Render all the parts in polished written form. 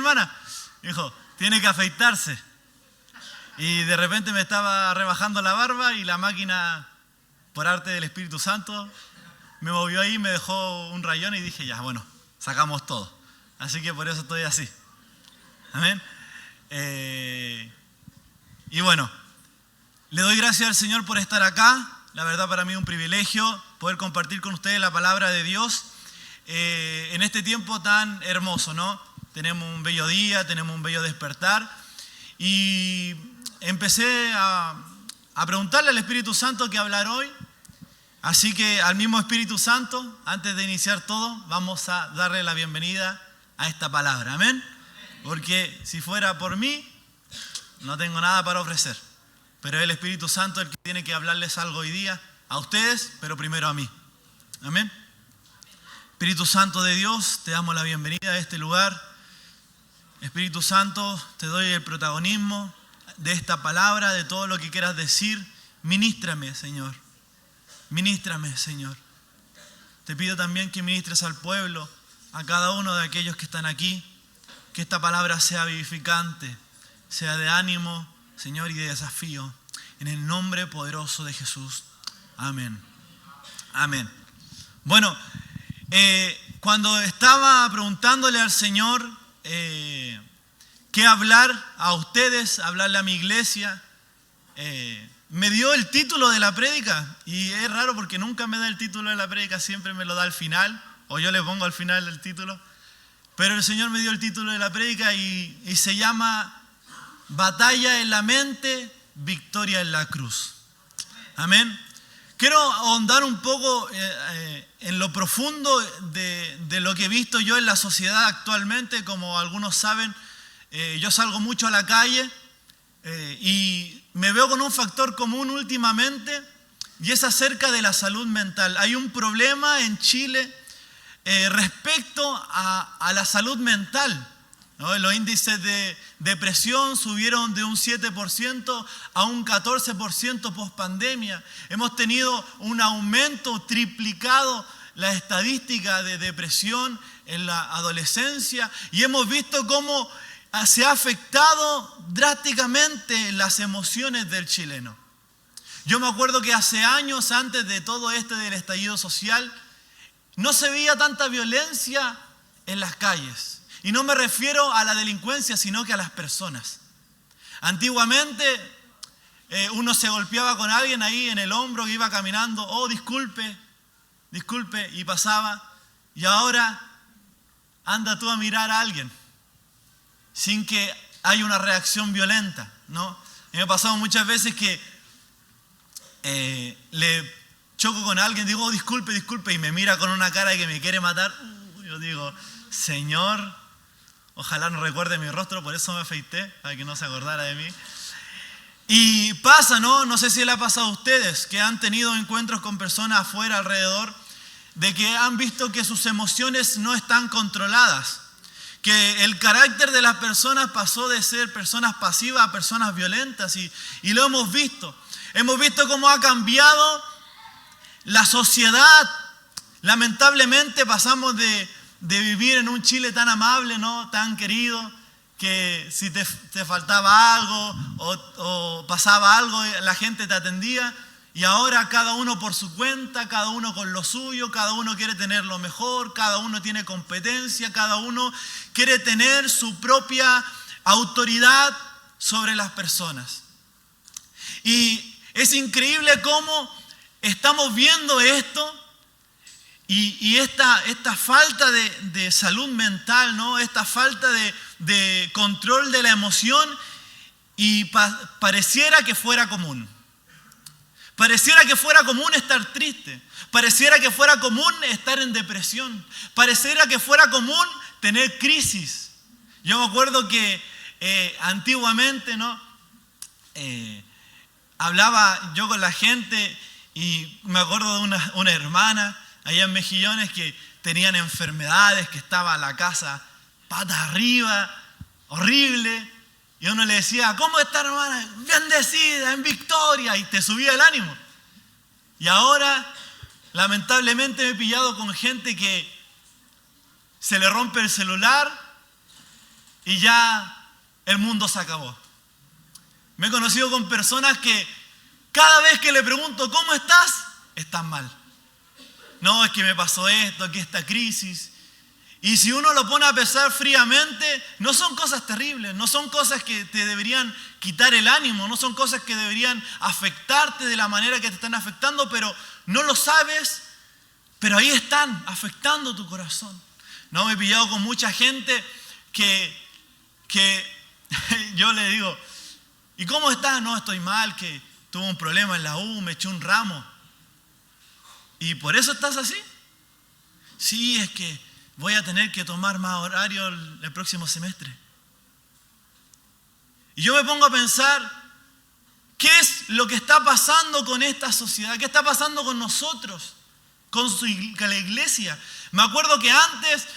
hermana? Dijo, tiene que afeitarse. Y de repente me estaba rebajando la barba y la máquina, por arte del Espíritu Santo, me movió ahí, me dejó un rayón y dije, ya, bueno, sacamos todo. Así que por eso estoy así. Amén. Y bueno, le doy gracias al Señor por estar acá. La verdad para mí es un privilegio poder compartir con ustedes la palabra de Dios en este tiempo tan hermoso, ¿no? Tenemos un bello día, tenemos un bello despertar. Y empecé a preguntarle al Espíritu Santo qué hablar hoy. Así que al mismo Espíritu Santo, antes de iniciar todo, vamos a darle la bienvenida a esta palabra. Amén. Porque si fuera por mí, no tengo nada para ofrecer. Pero es el Espíritu Santo el que tiene que hablarles algo hoy día, a ustedes, pero primero a mí. Amén. Espíritu Santo de Dios, te damos la bienvenida a este lugar. Espíritu Santo, te doy el protagonismo de esta palabra, de todo lo que quieras decir. Ministrame, Señor. Ministrame, Señor. Te pido también que ministres al pueblo, a cada uno de aquellos que están aquí, que esta palabra sea vivificante, sea de ánimo, Señor, y de desafío. En el nombre poderoso de Jesús. Amén. Amén. Bueno, cuando estaba preguntándole al Señor qué hablar a ustedes, hablarle a mi iglesia, me dio el título de la prédica. Y es raro porque nunca me da el título de la prédica, siempre me lo da al final, o yo le pongo al final el título. Pero el Señor me dio el título de la prédica y se llama Batalla en la mente, victoria en la cruz. Amén. Quiero ahondar un poco en lo profundo de lo que he visto yo en la sociedad actualmente. Como algunos saben, yo salgo mucho a la calle y me veo con un factor común últimamente, y es acerca de la salud mental. Hay un problema en Chile respecto a la salud mental, ¿no? Los índices de depresión subieron de un 7% a un 14% post pandemia. Hemos tenido un aumento triplicado la estadística de depresión en la adolescencia, y hemos visto cómo se ha afectado drásticamente las emociones del chileno. Yo me acuerdo que hace años, antes de todo del estallido social, no se veía tanta violencia en las calles. Y no me refiero a la delincuencia, sino que a las personas. Antiguamente, uno se golpeaba con alguien ahí en el hombro que iba caminando, oh, disculpe, y pasaba. Y ahora anda tú a mirar a alguien sin que haya una reacción violenta, ¿no? Me ha pasado muchas veces que le choco con alguien, digo, oh, disculpe, y me mira con una cara que me quiere matar. Yo digo, Señor, ojalá no recuerde mi rostro, por eso me afeité, para que no se acordara de mí. Y pasa, ¿no? No sé si le ha pasado a ustedes, que han tenido encuentros con personas afuera, alrededor, de que han visto que sus emociones no están controladas, que el carácter de las personas pasó de ser personas pasivas a personas violentas, y lo hemos visto. Hemos visto cómo ha cambiado la sociedad. Lamentablemente pasamos de vivir en un Chile tan amable, ¿no? Tan querido, que si te faltaba algo o pasaba algo, la gente te atendía. Y ahora cada uno por su cuenta, cada uno con lo suyo, cada uno quiere tener lo mejor, cada uno tiene competencia, cada uno quiere tener su propia autoridad sobre las personas. Y es increíble cómo estamos viendo esto y esta falta de salud mental, ¿no? Esta falta de control de la emoción, y pareciera que fuera común. Pareciera que fuera común estar triste. Pareciera que fuera común estar en depresión. Pareciera que fuera común tener crisis. Yo me acuerdo que antiguamente, ¿no? Hablaba yo con la gente y me acuerdo de una hermana allá en Mejillones que tenían enfermedades, que estaba la casa patas arriba, horrible. Y uno le decía, ¿cómo está, hermana? Bendecida, en victoria. Y te subía el ánimo. Y ahora, lamentablemente, me he pillado con gente que se le rompe el celular y ya el mundo se acabó. Me he conocido con personas que cada vez que le pregunto ¿cómo estás? Están mal. No, es que me pasó esto, que esta crisis. Y si uno lo pone a pensar fríamente, no son cosas terribles, no son cosas que te deberían quitar el ánimo, no son cosas que deberían afectarte de la manera que te están afectando, pero no lo sabes, pero ahí están, afectando tu corazón. No, me he pillado con mucha gente que yo le digo, ¿y cómo estás? No, estoy mal, que tuve un problema en la U, me eché un ramo. ¿Y por eso estás así? Sí, es que voy a tener que tomar más horario el próximo semestre. Y yo me pongo a pensar, ¿qué es lo que está pasando con esta sociedad? ¿Qué está pasando con nosotros? Con la iglesia. Me acuerdo que antes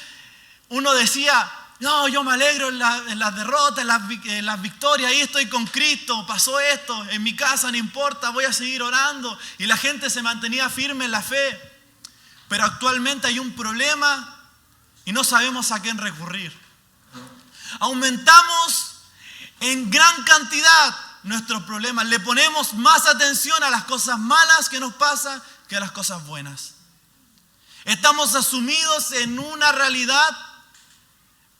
uno decía, no, yo me alegro en las derrotas, en las victorias, ahí estoy con Cristo, pasó esto, en mi casa no importa, voy a seguir orando. Y la gente se mantenía firme en la fe. Pero actualmente hay un problema y no sabemos a quién recurrir. Aumentamos en gran cantidad nuestros problemas. Le ponemos más atención a las cosas malas que nos pasan que a las cosas buenas. Estamos asumidos en una realidad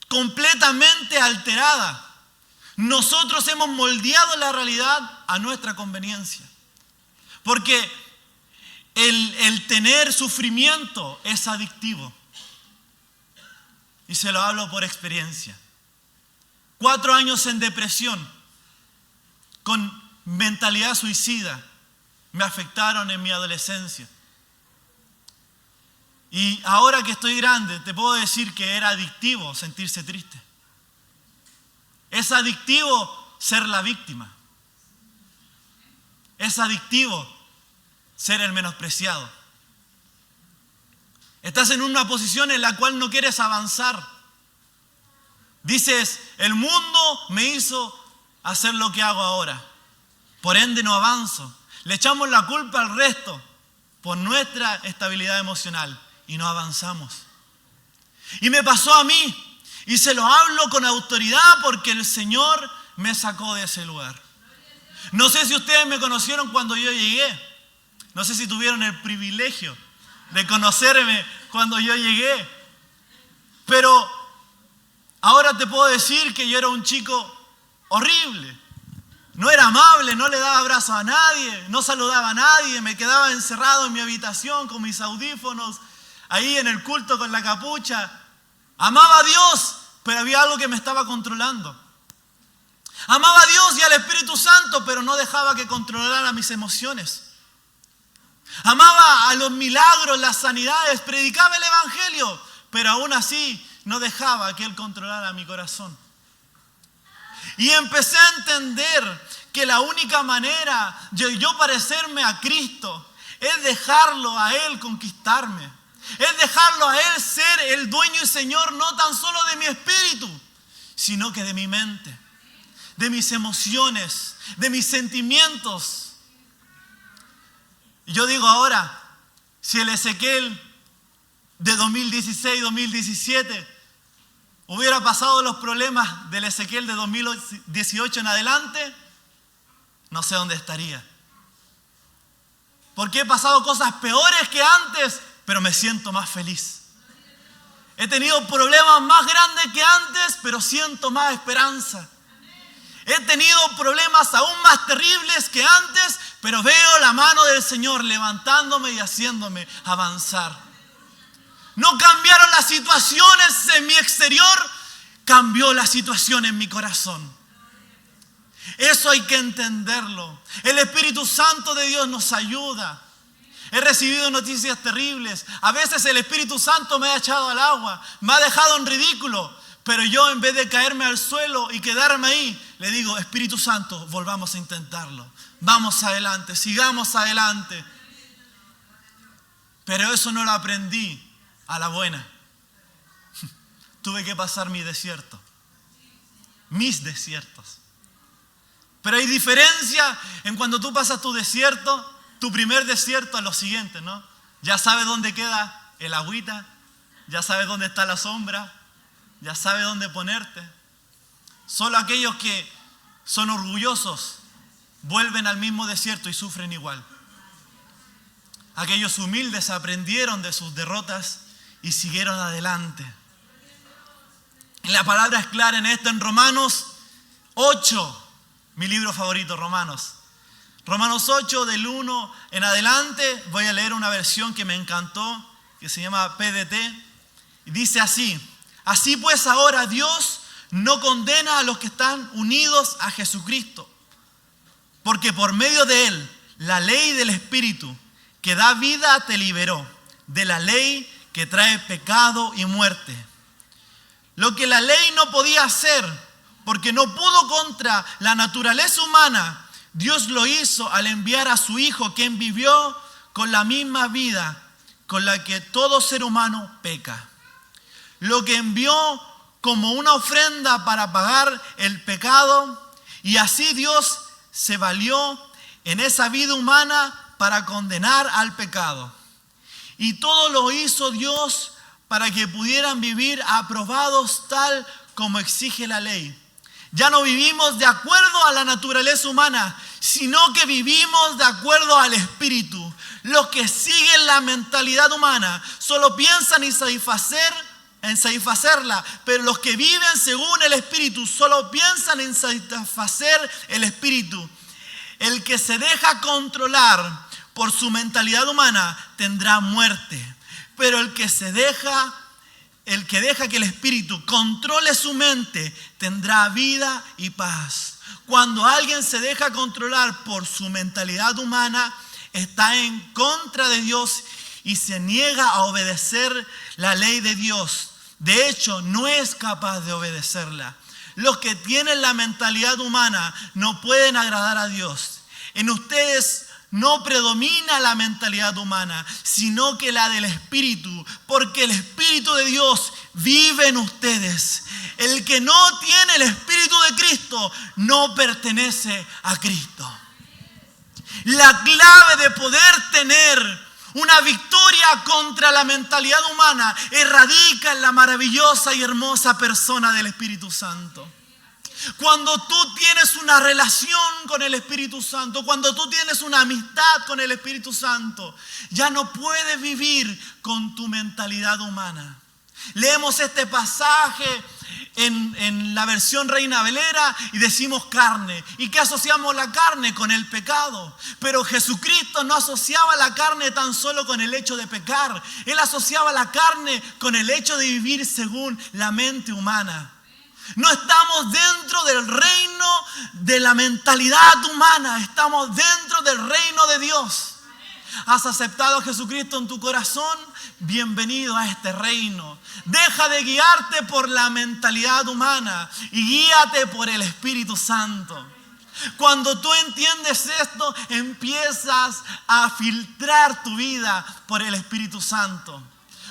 completamente alterada. Nosotros hemos moldeado la realidad a nuestra conveniencia. Porque el tener sufrimiento es adictivo. Y se lo hablo por experiencia. 4 años en depresión, con mentalidad suicida, me afectaron en mi adolescencia. Y ahora que estoy grande, te puedo decir que era adictivo sentirse triste. Es adictivo ser la víctima. Es adictivo ser el menospreciado. Estás en una posición en la cual no quieres avanzar. Dices, el mundo me hizo hacer lo que hago ahora. Por ende no avanzo. Le echamos la culpa al resto por nuestra estabilidad emocional y no avanzamos. Y me pasó a mí. Y se lo hablo con autoridad porque el Señor me sacó de ese lugar. No sé si ustedes me conocieron cuando yo llegué. No sé si tuvieron el privilegio de conocerme cuando yo llegué. Pero ahora te puedo decir que yo era un chico horrible. No era amable, no le daba abrazos a nadie, no saludaba a nadie, me quedaba encerrado en mi habitación con mis audífonos, ahí en el culto con la capucha. Amaba a Dios, pero había algo que me estaba controlando. Amaba a Dios y al Espíritu Santo, pero no dejaba que controlara mis emociones. Amaba a los milagros, las sanidades, predicaba el Evangelio, pero aún así no dejaba que Él controlara mi corazón. Y empecé a entender que la única manera de yo parecerme a Cristo es dejarlo a Él conquistarme. Es dejarlo a Él ser el dueño y Señor no tan solo de mi espíritu, sino que de mi mente, de mis emociones, de mis sentimientos. Y yo digo ahora, si el Ezequiel de 2016-2017 hubiera pasado los problemas del Ezequiel de 2018 en adelante, no sé dónde estaría. Porque he pasado cosas peores que antes, pero me siento más feliz. He tenido problemas más grandes que antes, pero siento más esperanza. He tenido problemas aún más terribles que antes, pero veo la mano del Señor levantándome y haciéndome avanzar. No cambiaron las situaciones en mi exterior, cambió la situación en mi corazón. Eso hay que entenderlo. El Espíritu Santo de Dios nos ayuda. He recibido noticias terribles. A veces el Espíritu Santo me ha echado al agua, me ha dejado en ridículo. Pero yo, en vez de caerme al suelo y quedarme ahí, le digo, Espíritu Santo, volvamos a intentarlo. Vamos adelante, sigamos adelante. Pero eso no lo aprendí a la buena. Tuve que pasar mi desierto. Mis desiertos. Pero hay diferencia en cuando tú pasas tu desierto, tu primer desierto a lo siguiente, ¿no? Ya sabes dónde queda el agüita, ya sabes dónde está la sombra, ya sabes dónde ponerte. Solo aquellos que son orgullosos vuelven al mismo desierto y sufren igual. Aquellos humildes aprendieron de sus derrotas y siguieron adelante. La palabra es clara en esto en Romanos 8, mi libro favorito, Romanos. Romanos 8, del 1 en adelante, voy a leer una versión que me encantó, que se llama PDT. Y dice así: así pues ahora Dios no condena a los que están unidos a Jesucristo, porque por medio de Él, la ley del Espíritu que da vida te liberó de la ley que trae pecado y muerte. Lo que la ley no podía hacer, porque no pudo contra la naturaleza humana, Dios lo hizo al enviar a su Hijo, quien vivió con la misma vida con la que todo ser humano peca. Lo que envió como una ofrenda para pagar el pecado, y así Dios se valió en esa vida humana para condenar al pecado. Y todo lo hizo Dios para que pudieran vivir aprobados tal como exige la ley. Ya no vivimos de acuerdo a la naturaleza humana, sino que vivimos de acuerdo al Espíritu. Los que siguen la mentalidad humana solo piensan en satisfacerla, pero los que viven según el Espíritu solo piensan en satisfacer el Espíritu. El que se deja controlar por su mentalidad humana tendrá muerte, pero el que deja que el Espíritu controle su mente tendrá vida y paz. Cuando alguien se deja controlar por su mentalidad humana, está en contra de Dios y se niega a obedecer la ley de Dios. De hecho, no es capaz de obedecerla. Los que tienen la mentalidad humana no pueden agradar a Dios. En ustedes no predomina la mentalidad humana, sino que la del Espíritu, porque el Espíritu de Dios vive en ustedes. El que no tiene el Espíritu de Cristo no pertenece a Cristo. La clave de poder tener una victoria contra la mentalidad humana radica en la maravillosa y hermosa persona del Espíritu Santo. Cuando tú tienes una relación con el Espíritu Santo, cuando tú tienes una amistad con el Espíritu Santo, ya no puedes vivir con tu mentalidad humana. Leemos este pasaje en la versión Reina Valera y decimos carne. ¿Y qué asociamos la carne? Con el pecado. Pero Jesucristo no asociaba la carne tan solo con el hecho de pecar. Él asociaba la carne con el hecho de vivir según la mente humana. No estamos dentro del reino de la mentalidad humana, estamos dentro del reino de Dios. ¿Has aceptado a Jesucristo en tu corazón? Bienvenido a este reino. Deja de guiarte por la mentalidad humana y guíate por el Espíritu Santo. Cuando tú entiendes esto, empiezas a filtrar tu vida por el Espíritu Santo.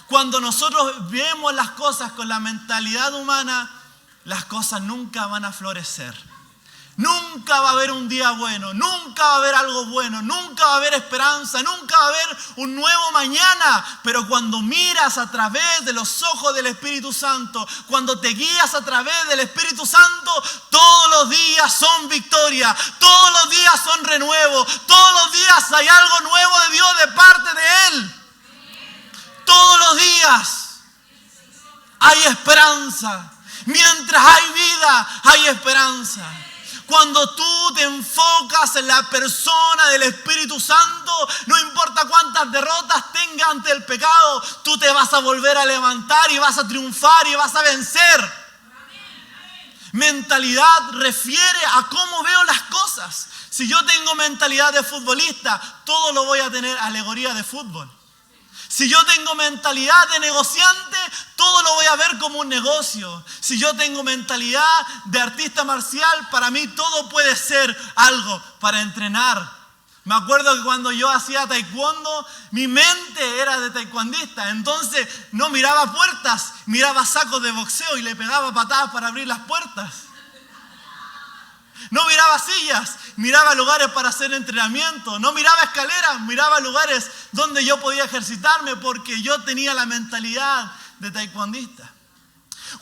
Cuando nosotros vemos las cosas con la mentalidad humana, las cosas nunca van a florecer. Nunca va a haber un día bueno, nunca va a haber algo bueno, nunca va a haber esperanza, nunca va a haber un nuevo mañana. Pero cuando miras a través de los ojos del Espíritu Santo, cuando te guías a través del Espíritu Santo, todos los días son victoria, todos los días son renuevo, todos los días hay algo nuevo de Dios de parte de Él. Todos los días hay esperanza. Mientras hay vida, hay esperanza. Cuando tú te enfocas en la persona del Espíritu Santo, no importa cuántas derrotas tenga ante el pecado, tú te vas a volver a levantar y vas a triunfar y vas a vencer. Mentalidad refiere a cómo veo las cosas. Si yo tengo mentalidad de futbolista, todo lo voy a tener alegoría de fútbol. Si yo tengo mentalidad de negociante, todo lo voy a ver como un negocio. Si yo tengo mentalidad de artista marcial, para mí todo puede ser algo para entrenar. Me acuerdo que cuando yo hacía taekwondo, mi mente era de taekwondista. Entonces no miraba puertas, miraba sacos de boxeo y le pegaba patadas para abrir las puertas. No miraba sillas, miraba lugares para hacer entrenamiento. No miraba escaleras, miraba lugares donde yo podía ejercitarme porque yo tenía la mentalidad de taekwondista.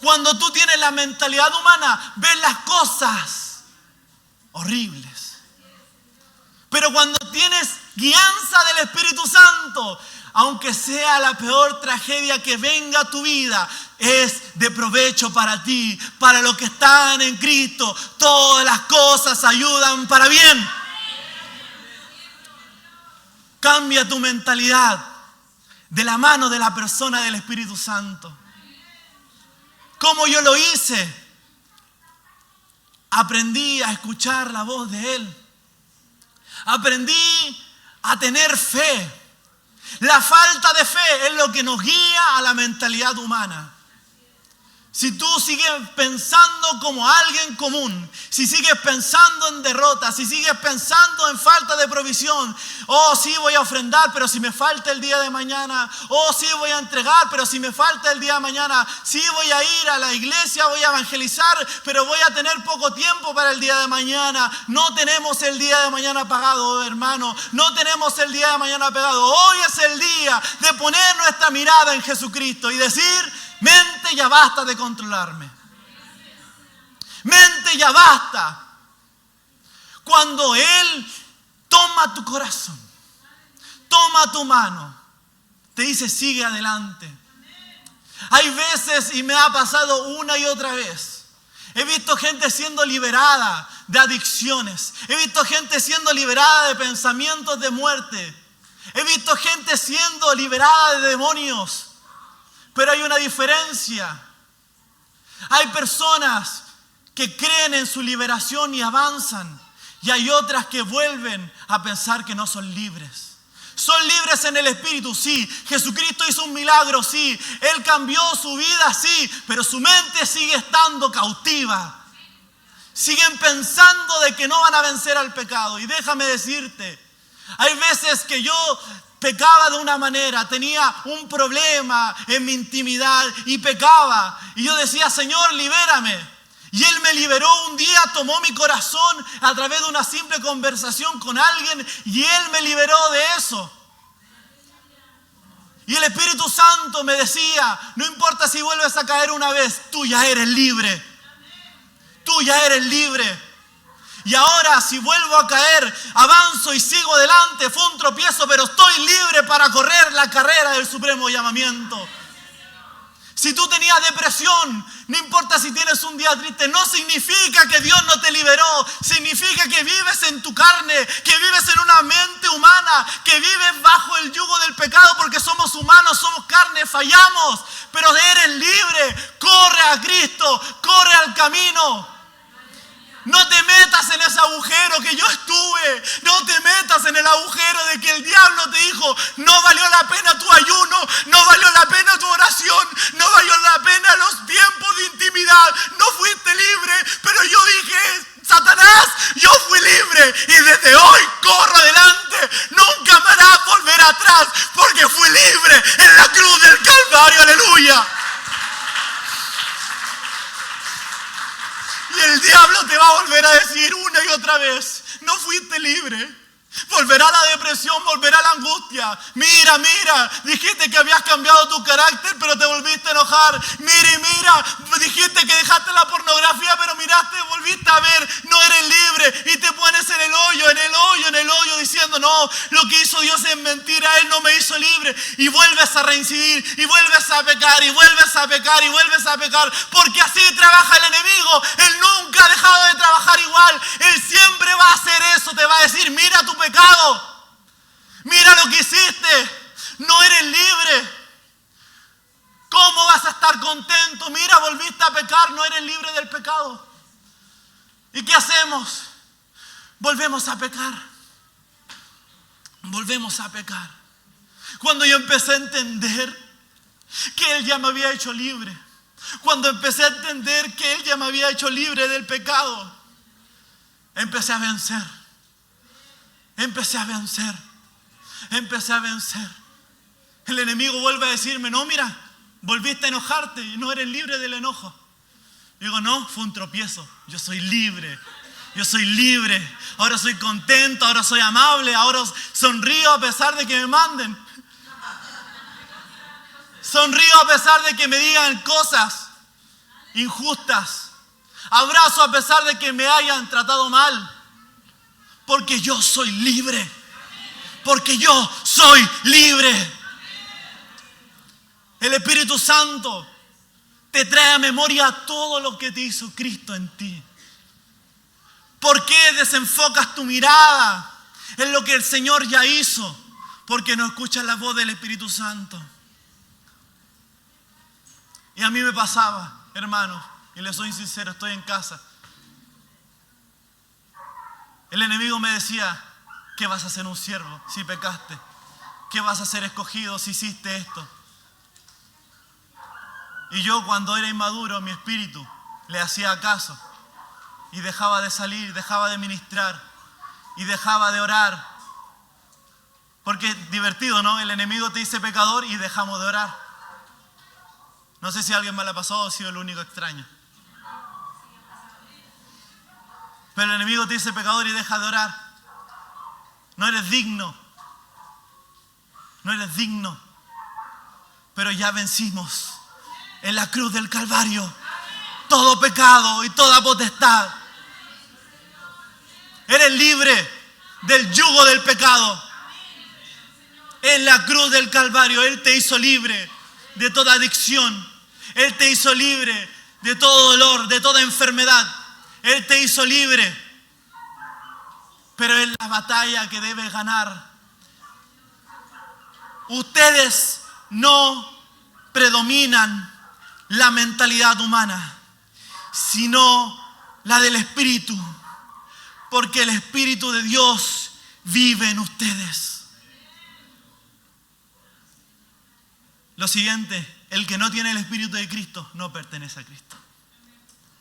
Cuando tú tienes la mentalidad humana, ves las cosas horribles. Pero cuando tienes guianza del Espíritu Santo, aunque sea la peor tragedia que venga a tu vida, es de provecho para ti, para los que están en Cristo. Todas las cosas ayudan para bien. Cambia tu mentalidad de la mano de la persona del Espíritu Santo. ¿Cómo yo lo hice? Aprendí a escuchar la voz de Él. Aprendí a tener fe. La falta de fe es lo que nos guía a la mentalidad humana. Si tú sigues pensando como alguien común, si sigues pensando en derrota, si sigues pensando en falta de provisión, oh sí voy a ofrendar, pero si me falta el día de mañana, oh sí voy a entregar, pero si me falta el día de mañana, sí voy a ir a la iglesia, voy a evangelizar, pero voy a tener poco tiempo para el día de mañana. No tenemos el día de mañana pagado, hermano, no tenemos el día de mañana pagado. Hoy es el día de poner nuestra mirada en Jesucristo y decir: mente, ya basta de controlarme. Mente, ya basta. Cuando Él toma tu corazón, toma tu mano, te dice: sigue adelante. Hay veces, y me ha pasado una y otra vez, he visto gente siendo liberada de adicciones. He visto gente siendo liberada de pensamientos de muerte. He visto gente siendo liberada de demonios. Pero hay una diferencia. Hay personas que creen en su liberación y avanzan. Y hay otras que vuelven a pensar que no son libres. Son libres en el Espíritu, sí. Jesucristo hizo un milagro, sí. Él cambió su vida, sí. Pero su mente sigue estando cautiva. Siguen pensando de que no van a vencer al pecado. Y déjame decirte, hay veces que yo pecaba de una manera, tenía un problema en mi intimidad y pecaba. Y yo decía: Señor, libérame. Y Él me liberó un día, tomó mi corazón a través de una simple conversación con alguien y Él me liberó de eso. Y el Espíritu Santo me decía: no importa si vuelves a caer una vez, tú ya eres libre. Tú ya eres libre. Y ahora, si vuelvo a caer, avanzo y sigo adelante. Fue un tropiezo, pero estoy libre para correr la carrera del supremo llamamiento. Si tú tenías depresión, no importa si tienes un día triste, no significa que Dios no te liberó. Significa que vives en tu carne, que vives en una mente humana, que vives bajo el yugo del pecado, porque somos humanos, somos carne, fallamos. Pero eres libre. Corre a Cristo, corre al camino. No te metas en ese agujero que yo estuve. No te metas en el agujero de que el diablo te dijo: no valió la pena tu ayuno, no valió la pena tu oración, no valió la pena los tiempos de intimidad. No fuiste libre. Pero yo dije: Satanás, yo fui libre y desde hoy corro adelante. Nunca me harás volver atrás, porque fui libre en la cruz del Calvario. Aleluya. Y el diablo te va a volver a decir una y otra vez: no fuiste libre. Volverá la depresión, volverá la angustia. Mira, dijiste que habías cambiado tu carácter, pero te volviste a enojar. Mira, dijiste que dejaste la pornografía, pero miraste, volviste a ver, no eres libre. Y te pones en el hoyo, diciendo: no, lo que hizo Dios es mentira, Él no me hizo libre. Y vuelves a reincidir, y vuelves a pecar, y vuelves a pecar, y vuelves a pecar. Porque así trabaja el enemigo. Él nunca ha dejado de trabajar igual. Él siempre va a hacer eso, te va a decir: mira tu pecado. Mira lo que hiciste. No eres libre. ¿Cómo vas a estar contento? Mira, volviste a pecar, no eres libre del pecado. ¿Y qué hacemos? Volvemos a pecar. Volvemos a pecar. Cuando yo empecé a entender que Él ya me había hecho libre, cuando empecé a entender que Él ya me había hecho libre del pecado, empecé a vencer. Empecé a vencer. El enemigo vuelve a decirme: no, mira, volviste a enojarte y no eres libre del enojo. Digo: no, fue un tropiezo. Yo soy libre. Ahora soy contento, ahora soy amable, ahora sonrío a pesar de que me manden. Sonrío a pesar de que me digan cosas. injustas. Abrazo a pesar de que me hayan tratado mal. Porque yo soy libre. Porque yo soy libre. El Espíritu Santo te trae a memoria todo lo que te hizo Cristo en ti. ¿Por qué desenfocas tu mirada en lo que el Señor ya hizo? Porque no escuchas la voz del Espíritu Santo. Y a mí me pasaba, hermanos, y les soy sincero, estoy en casa. El enemigo me decía, ¿qué vas a hacer un siervo si pecaste? ¿Qué vas a ser escogido si hiciste esto? Y yo, cuando era inmaduro, mi espíritu le hacía caso. Y dejaba de salir, dejaba de ministrar y dejaba de orar. Porque es divertido, ¿no? El enemigo te dice pecador y dejamos de orar. No sé si a alguien más le ha pasado o he sido el único extraño. Pero el enemigo te dice pecador y deja de orar. No eres digno. No eres digno. Pero ya vencimos en la cruz del Calvario todo pecado y toda potestad. Eres libre del yugo del pecado. En la cruz del Calvario Él te hizo libre de toda adicción. Él te hizo libre de todo dolor, de toda enfermedad. Él te hizo libre. Pero es la batalla que debes ganar. Ustedes no predominan la mentalidad humana, sino la del Espíritu. Porque el Espíritu de Dios vive en ustedes. Lo siguiente, el que no tiene el Espíritu de Cristo no pertenece a Cristo.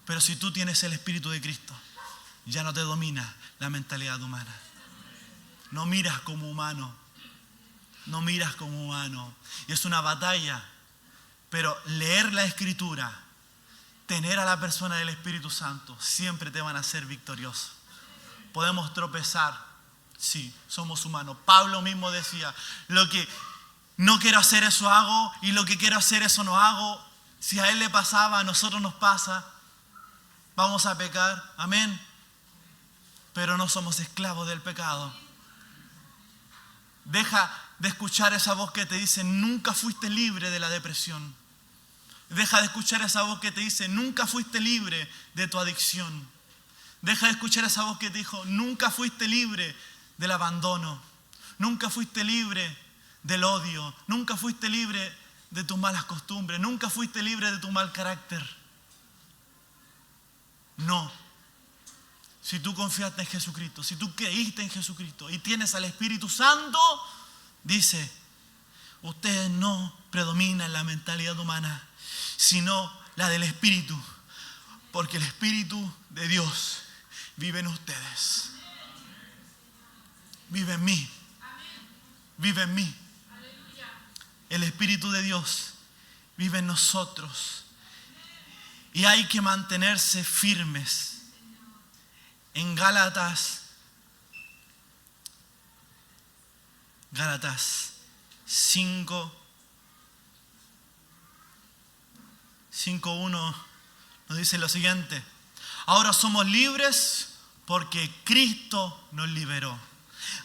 Pero si tú tienes el Espíritu de Cristo, ya no te domina la mentalidad humana. No miras como humano. No miras como humano. Y es una batalla. Pero leer la Escritura, tener a la persona del Espíritu Santo, siempre te van a hacer victorioso. Podemos tropezar. Sí, somos humanos. Pablo mismo decía, lo que no quiero hacer eso hago y lo que quiero hacer eso no hago. Si a él le pasaba, a nosotros nos pasa. Vamos a pecar. Amén. Pero no somos esclavos del pecado. Deja de escuchar esa voz que te dice, nunca fuiste libre de la depresión. Deja de escuchar esa voz que te dice, nunca fuiste libre de tu adicción. Deja de escuchar esa voz que te dijo, nunca fuiste libre del abandono. Nunca fuiste libre del odio. Nunca fuiste libre de tus malas costumbres. Nunca fuiste libre de tu mal carácter. No. Si tú confiaste en Jesucristo, si tú creíste en Jesucristo y tienes al Espíritu Santo, dice, ustedes no predominan la mentalidad humana, sino la del Espíritu. Porque el Espíritu de Dios vive en ustedes. Vive en mí. Vive en mí. El Espíritu de Dios vive en nosotros. Y hay que mantenerse firmes. En Gálatas 5:1 nos dice lo siguiente. Ahora somos libres porque Cristo nos liberó.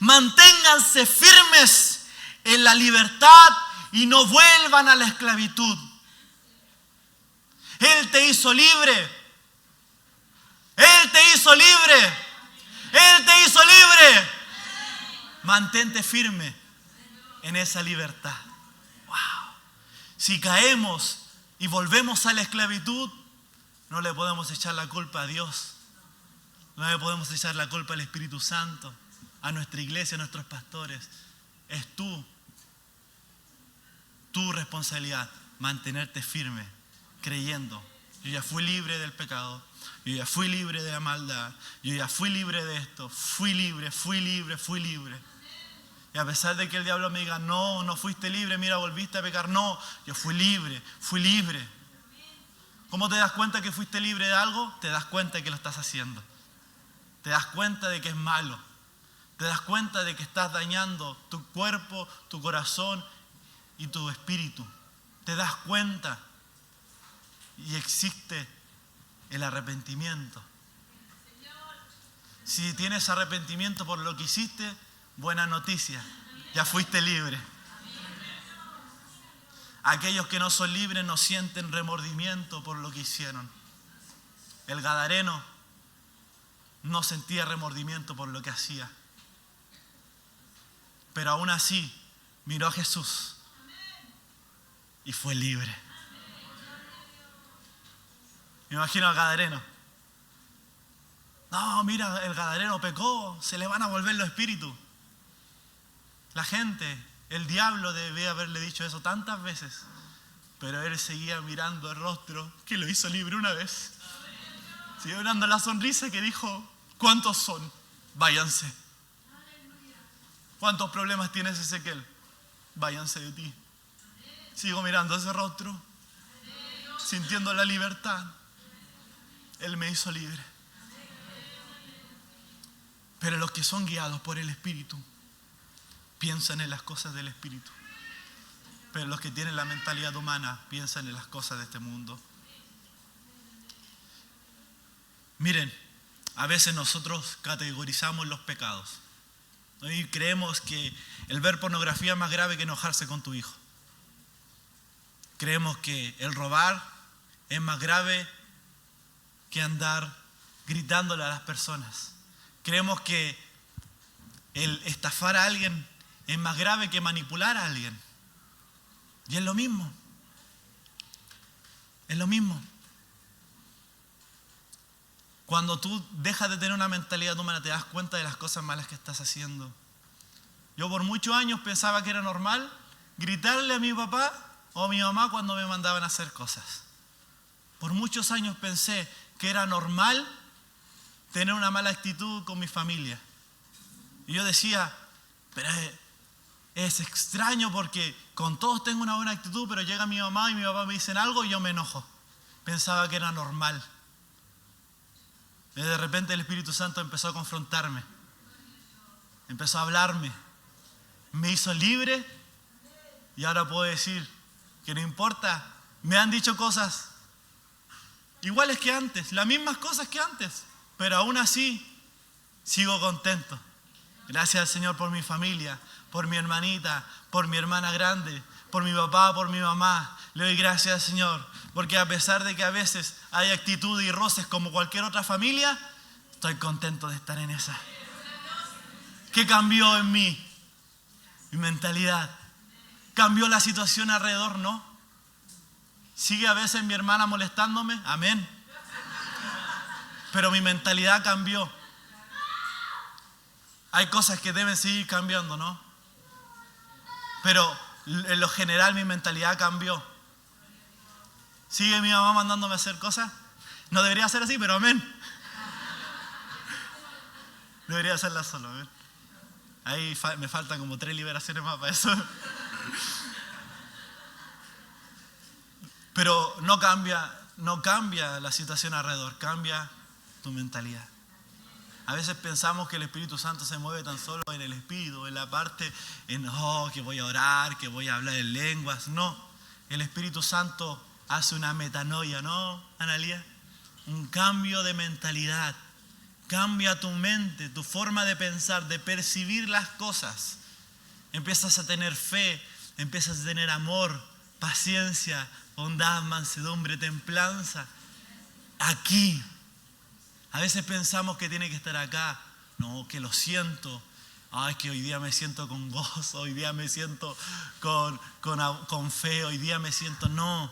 Manténganse firmes en la libertad y no vuelvan a la esclavitud. Él te hizo libre. Él te hizo libre. Él te hizo libre. Mantente firme en esa libertad. Wow. Si caemos y volvemos a la esclavitud, no le podemos echar la culpa a Dios. No le podemos echar la culpa al Espíritu Santo, a nuestra iglesia, a nuestros pastores. Es tu responsabilidad mantenerte firme, creyendo. Yo ya fui libre del pecado. Yo ya fui libre de la maldad. Yo ya fui libre de esto. Fui libre. Y a pesar de que el diablo me diga, no fuiste libre, mira, volviste a pecar. No, yo fui libre. ¿Cómo te das cuenta que fuiste libre de algo? Te das cuenta de que lo estás haciendo. Te das cuenta de que es malo. Te das cuenta de que estás dañando tu cuerpo, tu corazón y tu espíritu. Te das cuenta. Y existe el arrepentimiento. Si tienes arrepentimiento por lo que hiciste, buena noticia, ya fuiste libre. Aquellos que no son libres no sienten remordimiento por lo que hicieron. El gadareno no sentía remordimiento por lo que hacía. Pero aún así miró a Jesús y fue libre. Me imagino al gadareno. No, mira, el gadareno pecó, se le van a volver los espíritus. La gente, el diablo debe haberle dicho eso tantas veces, pero él seguía mirando el rostro que lo hizo libre una vez. Siguió mirando la sonrisa que dijo, ¿cuántos son? Váyanse. ¿Cuántos problemas tienes, Ezequiel? Váyanse de ti. Sigo mirando ese rostro, sintiendo la libertad. Él me hizo libre. Pero los que son guiados por el Espíritu piensan en las cosas del Espíritu. Pero los que tienen la mentalidad humana piensan en las cosas de este mundo. Miren, a veces nosotros categorizamos los pecados. Y creemos que el ver pornografía es más grave que enojarse con tu hijo. Creemos que el robar es más grave que andar gritándole a las personas. Creemos que el estafar a alguien es más grave que manipular a alguien. Y es lo mismo. Es lo mismo. Cuando tú dejas de tener una mentalidad humana, te das cuenta de las cosas malas que estás haciendo. Yo por muchos años pensaba que era normal gritarle a mi papá o a mi mamá cuando me mandaban a hacer cosas. Por muchos años pensé que era normal tener una mala actitud con mi familia. Y yo decía, pero es extraño porque con todos tengo una buena actitud, pero llega mi mamá y mi papá me dicen algo y yo me enojo. Pensaba que era normal. Y de repente el Espíritu Santo empezó a confrontarme. Empezó a hablarme. Me hizo libre y ahora puedo decir que no importa. Me han dicho cosas iguales que antes, las mismas cosas que antes, pero aún así sigo contento. Gracias al Señor por mi familia, por mi hermanita, por mi hermana grande, por mi papá, por mi mamá. Le doy gracias al Señor, porque a pesar de que a veces hay actitud y roces como cualquier otra familia, estoy contento de estar en esa. ¿Qué cambió en mí? Mi mentalidad. ¿Cambió la situación alrededor? No. ¿Sigue a veces mi hermana molestándome? Amén. Pero mi mentalidad cambió. Hay cosas que deben seguir cambiando, ¿no? Pero en lo general mi mentalidad cambió. ¿Sigue mi mamá mandándome a hacer cosas? No debería ser así, pero amén. Debería hacerla solo, amén. Ahí me faltan como 3 liberaciones más para eso. Pero no cambia la situación alrededor, cambia tu mentalidad. A veces pensamos que el Espíritu Santo se mueve tan solo en el Espíritu, en la parte que voy a orar, que voy a hablar en lenguas. No, el Espíritu Santo hace una metanoia, ¿no, Analía? Un cambio de mentalidad. Cambia tu mente, tu forma de pensar, de percibir las cosas. Empiezas a tener fe, empiezas a tener amor, paciencia, bondad, mansedumbre, templanza. Aquí. A veces pensamos que tiene que estar acá. No, que lo siento. Ay, que hoy día me siento con gozo, hoy día me siento con fe, hoy día me siento... No,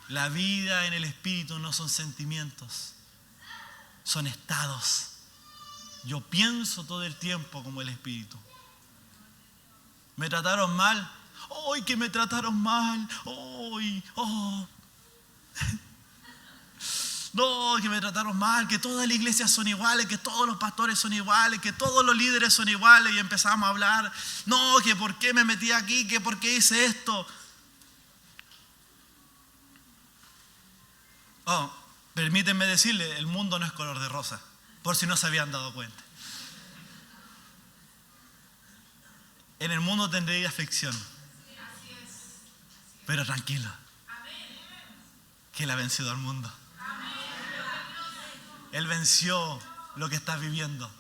la vida en el Espíritu no son sentimientos, son estados. Yo pienso todo el tiempo como el Espíritu. ¿Me trataron mal? ¡Ay, que me trataron mal! ¡Ay, oh! No, que me trataron mal, que todas las iglesias son iguales, que todos los pastores son iguales, que todos los líderes son iguales, y empezamos a hablar. No, que por qué me metí aquí, que por qué hice esto. Oh, permítanme decirle, el mundo no es color de rosa, por si no se habían dado cuenta. En el mundo tendréis aflicción, pero tranquilo, que Él ha vencido al mundo. Él venció lo que estás viviendo.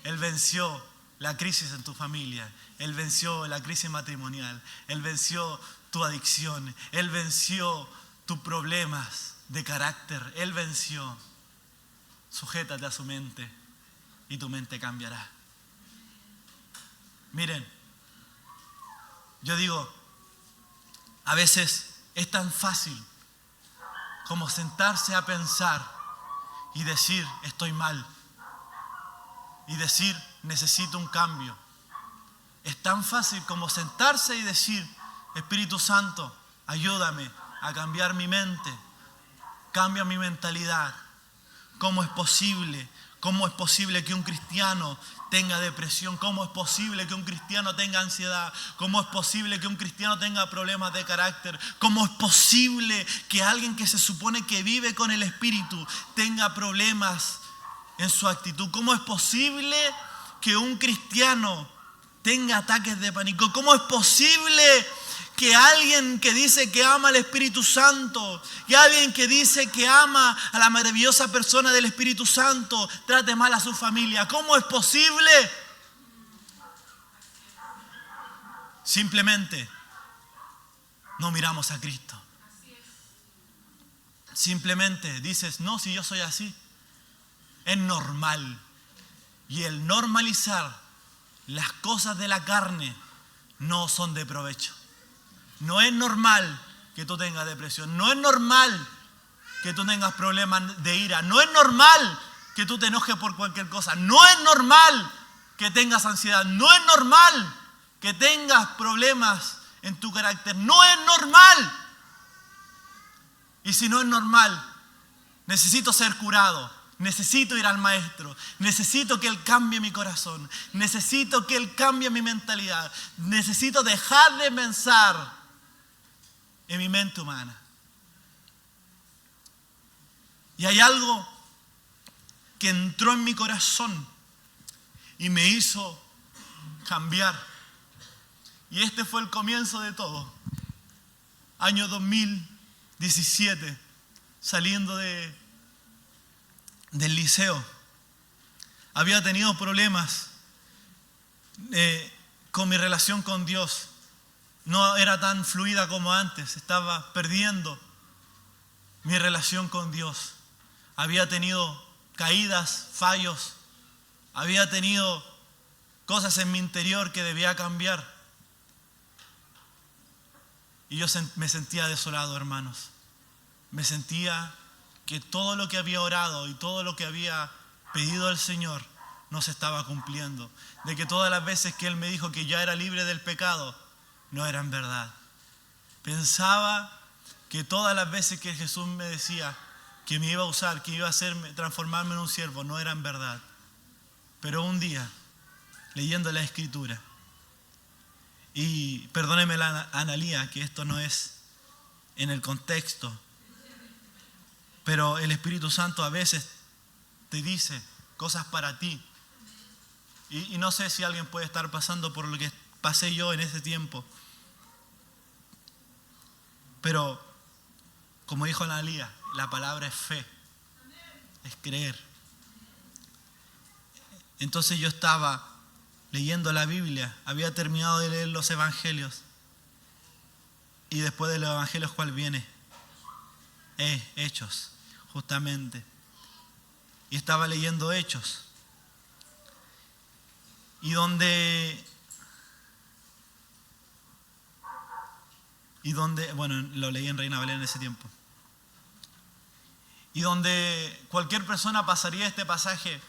Él venció la crisis en tu familia. Él venció la crisis matrimonial. Él venció tu adicción. Él venció tus problemas de carácter. Él venció. Sujétate a su mente y tu mente cambiará. Miren, yo digo, a veces es tan fácil como sentarse a pensar y decir, estoy mal. Y decir, necesito un cambio. Es tan fácil como sentarse y decir, Espíritu Santo, ayúdame a cambiar mi mente. Cambia mi mentalidad. ¿Cómo es posible? ¿Cómo es posible que un cristiano tenga depresión? ¿Cómo es posible que un cristiano tenga ansiedad? ¿Cómo es posible que un cristiano tenga problemas de carácter? ¿Cómo es posible que alguien que se supone que vive con el Espíritu tenga problemas en su actitud? ¿Cómo es posible que un cristiano tenga ataques de pánico? ¿Cómo es posible que alguien que dice que ama al Espíritu Santo, que alguien que dice que ama a la maravillosa persona del Espíritu Santo, trate mal a su familia? ¿Cómo es posible? Simplemente no miramos a Cristo. Simplemente dices, no, si yo soy así. Es normal. Y el normalizar las cosas de la carne no son de provecho. No es normal que tú tengas depresión. No es normal que tú tengas problemas de ira. No es normal que tú te enojes por cualquier cosa. No es normal que tengas ansiedad. No es normal que tengas problemas en tu carácter. No es normal. Y si no es normal, necesito ser curado. Necesito ir al maestro. Necesito que Él cambie mi corazón. Necesito que Él cambie mi mentalidad. Necesito dejar de pensar en mi mente humana. Y hay algo que entró en mi corazón y me hizo cambiar. Y este fue el comienzo de todo. Año 2017, saliendo del liceo, había tenido problemas con mi relación con Dios. No era tan fluida como antes. Estaba perdiendo mi relación con Dios. Había tenido caídas, fallos. Había tenido cosas en mi interior que debía cambiar. Y yo me sentía desolado, hermanos. Me sentía que todo lo que había orado y todo lo que había pedido al Señor no se estaba cumpliendo. De que todas las veces que Él me dijo que ya era libre del pecado, no eran verdad. Pensaba que todas las veces que Jesús me decía que me iba a usar, que iba a hacerme, transformarme en un siervo, no eran verdad. Pero un día, leyendo la Escritura, y perdóneme la analía, que esto no es en el contexto, pero el Espíritu Santo a veces te dice cosas para ti. Y no sé si alguien puede estar pasando por lo que pasé yo en ese tiempo. Pero, como dijo Analía, la palabra es fe, es creer. Entonces yo estaba leyendo la Biblia, había terminado de leer los evangelios. Y después de los evangelios, ¿cuál viene? Hechos, justamente. Y estaba leyendo Hechos. Y donde, bueno, lo leí en Reina Valera en ese tiempo. Y donde cualquier persona pasaría este pasaje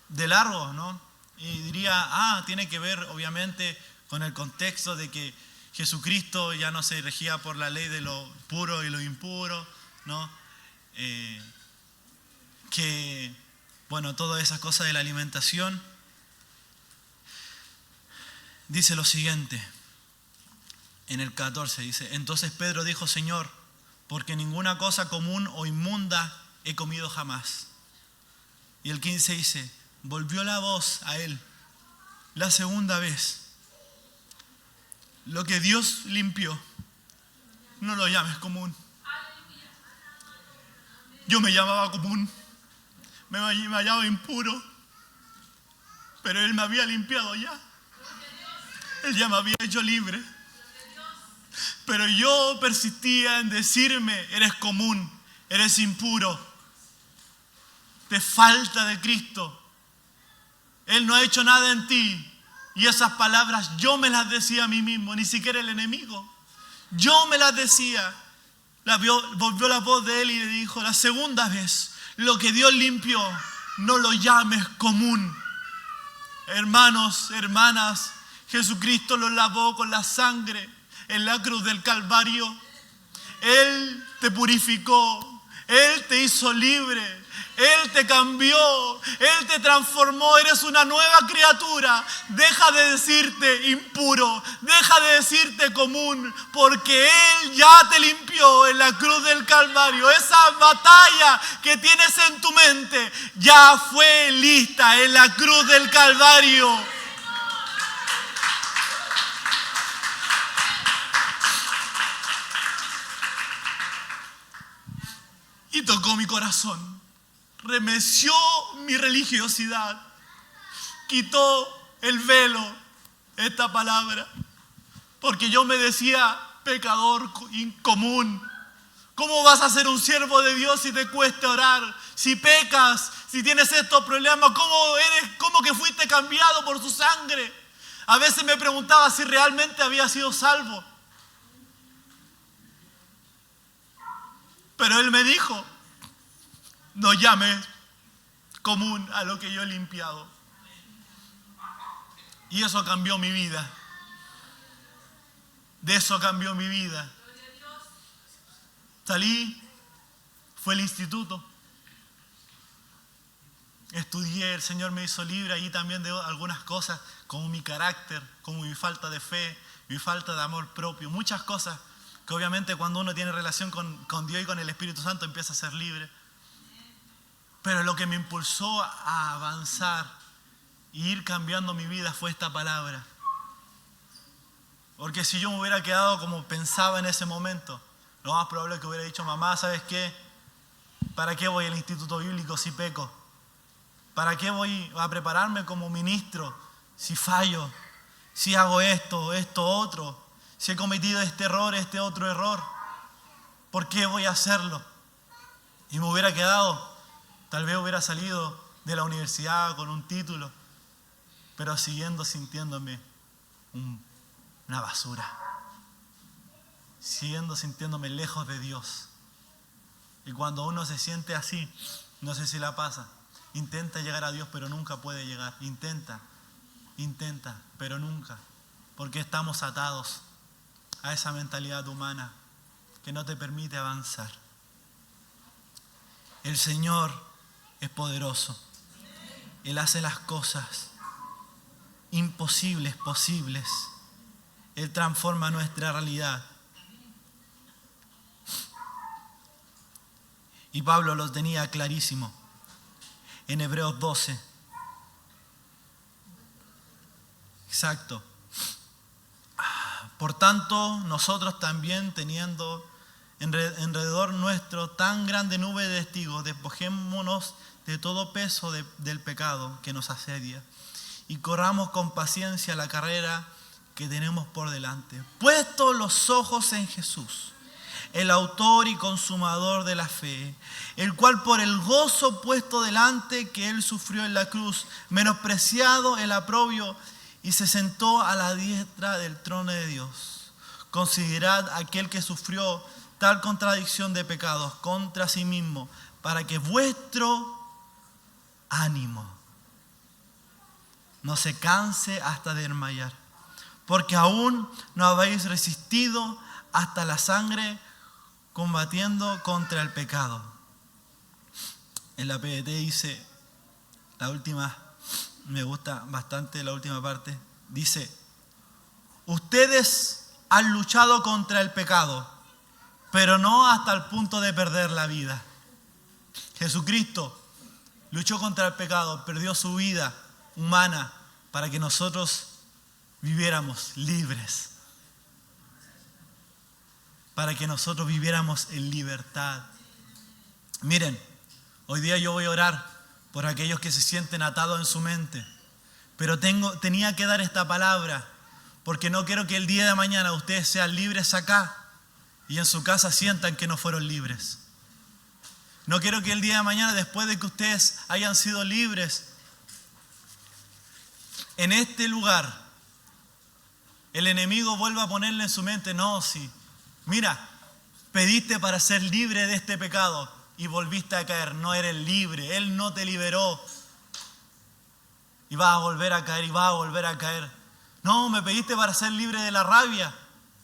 de largo, ¿no? Y diría, tiene que ver obviamente con el contexto de que Jesucristo ya no se regía por la ley de lo puro y lo impuro, ¿no? Que, bueno, todas esas cosas de la alimentación. Dice lo siguiente, en el 14, dice, entonces Pedro dijo, Señor, porque ninguna cosa común o inmunda he comido jamás. Y el 15 dice, volvió la voz a él la segunda vez. Lo que Dios limpió, no lo llames común. Yo me llamaba común me hallaba impuro, pero Él me había limpiado ya. Él ya me había hecho libre. Pero yo persistía en decirme, eres común, eres impuro, te falta de Cristo. Él no ha hecho nada en ti. Y esas palabras yo me las decía a mí mismo, ni siquiera el enemigo. Yo me las decía. Volvió la voz de Él y le dijo, la segunda vez, lo que Dios limpió, no lo llames común. Hermanos, hermanas, Jesucristo lo lavó con la sangre en la cruz del Calvario. Él te purificó, Él te hizo libre, Él te cambió, Él te transformó, eres una nueva criatura. Deja de decirte impuro, deja de decirte común, porque Él ya te limpió en la cruz del Calvario. Esa batalla que tienes en tu mente ya fue lista en la cruz del Calvario. Y tocó mi corazón, remeció mi religiosidad, quitó el velo, esta palabra, porque yo me decía pecador incomún. ¿Cómo vas a ser un siervo de Dios si te cuesta orar? Si pecas, si tienes estos problemas, ¿cómo que fuiste cambiado por su sangre? A veces me preguntaba si realmente había sido salvo. Pero Él me dijo, no llames común a lo que yo he limpiado. Y eso cambió mi vida. De eso cambió mi vida. Salí, fue al instituto. Estudié, el Señor me hizo libre ahí también de algunas cosas, como mi carácter, como mi falta de fe, mi falta de amor propio, muchas cosas que obviamente cuando uno tiene relación con Dios y con el Espíritu Santo empieza a ser libre. Pero lo que me impulsó a avanzar e ir cambiando mi vida fue esta palabra. Porque si yo me hubiera quedado como pensaba en ese momento, lo más probable es que hubiera dicho, mamá, ¿sabes qué? ¿Para qué voy al instituto bíblico si peco? ¿Para qué voy a prepararme como ministro si fallo? Si hago esto otro. Si he cometido este error, este otro error. ¿Por qué voy a hacerlo? Y me hubiera quedado. Tal vez hubiera salido de la universidad con un título, pero siguiendo sintiéndome una basura. Siguiendo sintiéndome lejos de Dios. Y cuando uno se siente así, no sé si la pasa, intenta llegar a Dios pero nunca puede llegar. Intenta, pero nunca. Porque estamos atados a esa mentalidad humana que no te permite avanzar. El Señor es poderoso. Él hace las cosas imposibles posibles. Él transforma nuestra realidad. Y Pablo lo tenía clarísimo en Hebreos 12. Exacto. Por tanto, nosotros también, teniendo alrededor nuestro tan grande nube de testigos, despojémonos de todo peso del pecado que nos asedia y corramos con paciencia la carrera que tenemos por delante. Puestos los ojos en Jesús, el autor y consumador de la fe, el cual por el gozo puesto delante que Él sufrió en la cruz, menospreciado el oprobio, y se sentó a la diestra del trono de Dios. Considerad aquel que sufrió tal contradicción de pecados contra sí mismo, para que vuestro ánimo no se canse hasta desmayar, porque aún no habéis resistido hasta la sangre combatiendo contra el pecado. En la PDT dice, la última, me gusta bastante la última parte, dice, ustedes han luchado contra el pecado, pero no hasta el punto de perder la vida. Jesucristo luchó contra el pecado, perdió su vida humana para que nosotros viviéramos libres, para que nosotros viviéramos en libertad. Miren, hoy día yo voy a orar por aquellos que se sienten atados en su mente. Pero tenía que dar esta palabra, porque no quiero que el día de mañana ustedes sean libres acá y en su casa sientan que no fueron libres. No quiero que el día de mañana, después de que ustedes hayan sido libres, en este lugar, el enemigo vuelva a ponerle en su mente, no, sí, mira, pediste para ser libre de este pecado y volviste a caer, no eres libre, Él no te liberó. Y vas a volver a caer y vas a volver a caer. No, me pediste para ser libre de la rabia.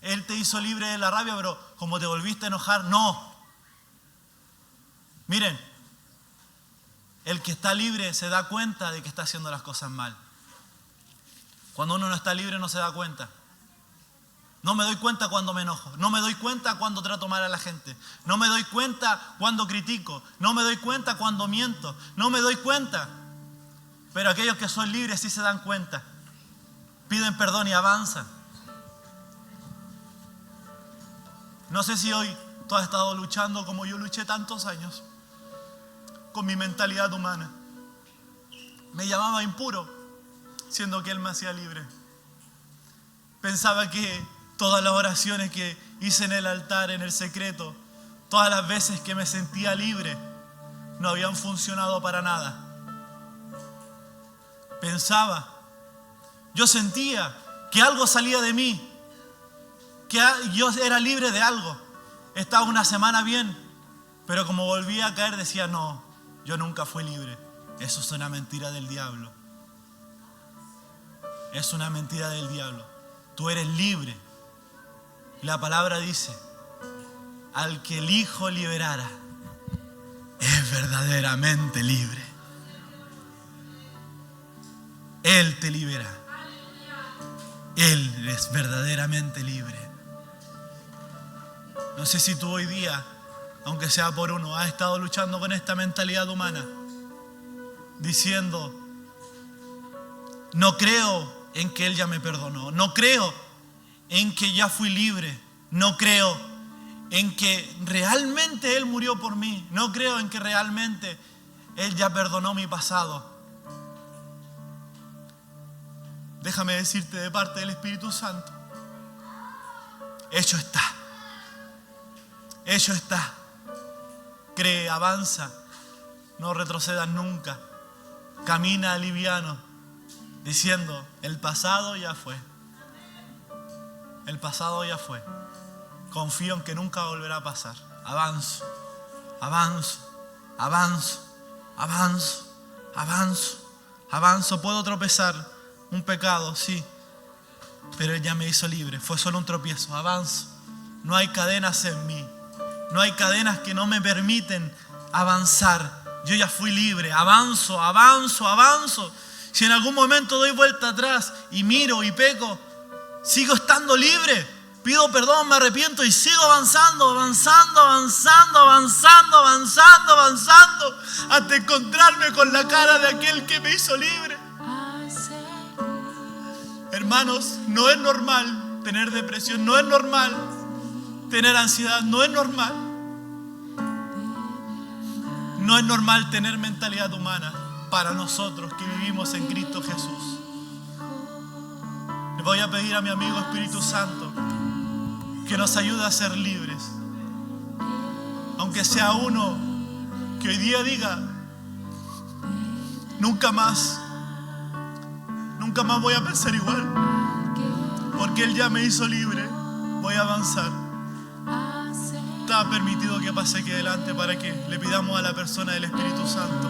Él te hizo libre de la rabia, pero como te volviste a enojar, no. Miren, el que está libre se da cuenta de que está haciendo las cosas mal. Cuando uno no está libre no se da cuenta. No me doy cuenta cuando me enojo. No me doy cuenta cuando trato mal a la gente. No me doy cuenta cuando critico. No me doy cuenta cuando miento. No me doy cuenta. Pero aquellos que son libres sí se dan cuenta. Piden perdón y avanzan. No sé si hoy tú has estado luchando como yo luché tantos años con mi mentalidad humana. Me llamaba impuro, siendo que Él me hacía libre. Pensaba que todas las oraciones que hice en el altar, en el secreto, todas las veces que me sentía libre, no habían funcionado para nada. Pensaba, yo sentía que algo salía de mí, que yo era libre de algo. Estaba una semana bien, pero como volvía a caer decía, no, yo nunca fui libre. Eso es una mentira del diablo. Es una mentira del diablo. Tú eres libre. La palabra dice, al que el Hijo liberara, es verdaderamente libre. Él te libera. Él es verdaderamente libre. No sé si tú hoy día, aunque sea por uno, has estado luchando con esta mentalidad humana, diciendo, no creo en que Él ya me perdonó, no creo en que ya fui libre, no creo en que realmente Él murió por mí, no creo en que realmente Él ya perdonó mi pasado. Déjame decirte de parte del Espíritu Santo, hecho está. Hecho está. Cree, avanza, no retrocedas nunca. Camina liviano, diciendo, el pasado ya fue. El pasado ya fue. Confío en que nunca volverá a pasar. Avanzo, avanzo, avanzo, avanzo, avanzo, avanzo. Puedo tropezar. Un pecado, sí, pero Él ya me hizo libre. Fue solo un tropiezo. Avanzo. No hay cadenas en mí. No hay cadenas que no me permiten avanzar. Yo ya fui libre. Avanzo, avanzo, avanzo. Si en algún momento doy vuelta atrás y miro y peco, sigo estando libre. Pido perdón, me arrepiento y sigo avanzando, avanzando, avanzando, avanzando, avanzando, avanzando, hasta encontrarme con la cara de aquel que me hizo libre. Hermanos, no es normal tener depresión, no es normal tener ansiedad, no es normal. No es normal tener mentalidad humana para nosotros que vivimos en Cristo Jesús. Le voy a pedir a mi amigo Espíritu Santo que nos ayude a ser libres. Aunque sea uno que hoy día diga, nunca más voy a pensar igual, porque Él ya me hizo libre. Voy a avanzar. Está permitido que pase aquí adelante para que le pidamos a la persona del Espíritu Santo